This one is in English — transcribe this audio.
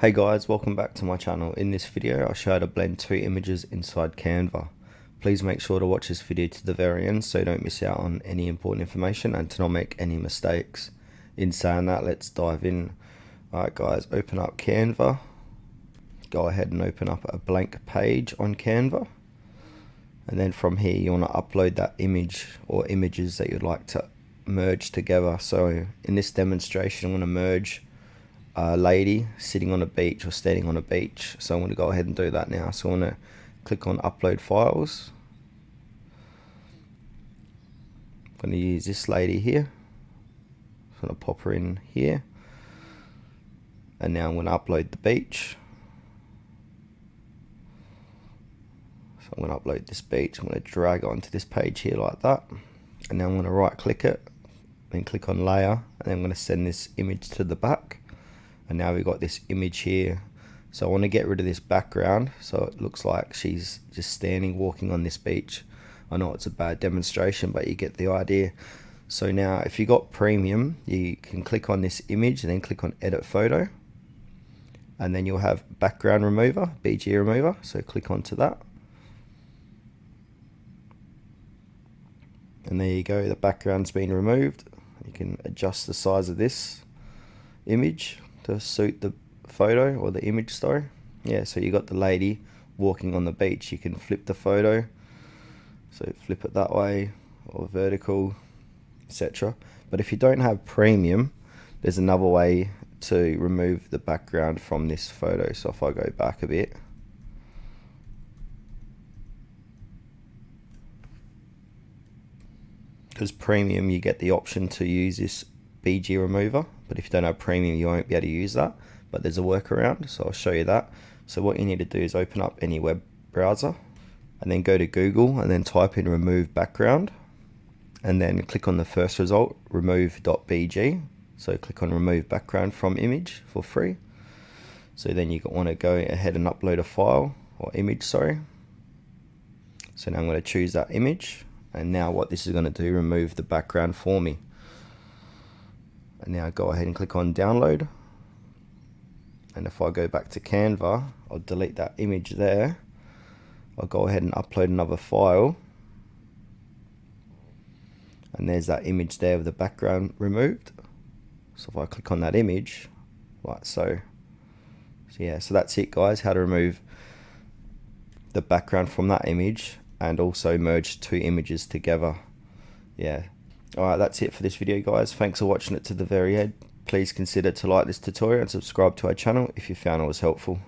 Hey guys, welcome back to my channel. In this video I'll show you how to blend two images inside Canva. Please make sure to watch this video to the very end so you don't miss out on any important information and to not make any mistakes. In saying that, let's dive in. Alright guys, open up Canva. Go ahead and open up a blank page on Canva. And then from here you want to upload that image or images that you'd like to merge together. So in this demonstration I'm going to merge a lady sitting on a beach or standing on a beach. So I'm going to go ahead and do that now. So I'm going to click on upload files. I'm going to use this lady here. I'm going to pop her in here. And now I'm going to upload the beach. So I'm going to upload this beach. I'm going to drag it onto this page here like that. And now I'm going to right click it. Then click on layer. And then I'm going to send this image to the back. And now we've got this image here. So I want to get rid of this background so it looks like she's just standing walking on this beach. I know it's a bad demonstration, but you get the idea. So now if you got premium, you can click on this image and then click on edit photo, and then you'll have background remover, BG remover. So click onto that, and there you go, the background's been removed. You can adjust the size of this image to suit the photo or the image story. Yeah, so you got the lady walking on the beach. You can flip the photo, so flip it that way or vertical, etc. But if you don't have premium, there's another way to remove the background from this photo. So if I go back a bit, because premium you get the option to use this BG remover, but if you don't have premium you won't be able to use that, but there's a workaround, so I'll show you that. So what you need to do is open up any web browser and then go to Google and then type in remove background, and then click on the first result, remove.bg. So click on remove background from image for free. So then you want to go ahead and upload a file or image, sorry. So now I'm going to choose that image, and now what this is going to do, remove the background for me. And now go ahead and click on download. And if I go back to Canva, I'll delete that image there. I'll go ahead and upload another file. And there's that image there with the background removed. So if I click on that image, like so. So yeah, so that's it guys, how to remove the background from that image and also merge two images together. Yeah. Alright, that's it for this video guys. Thanks for watching it to the very end. Please consider to like this tutorial and subscribe to our channel if you found it was helpful.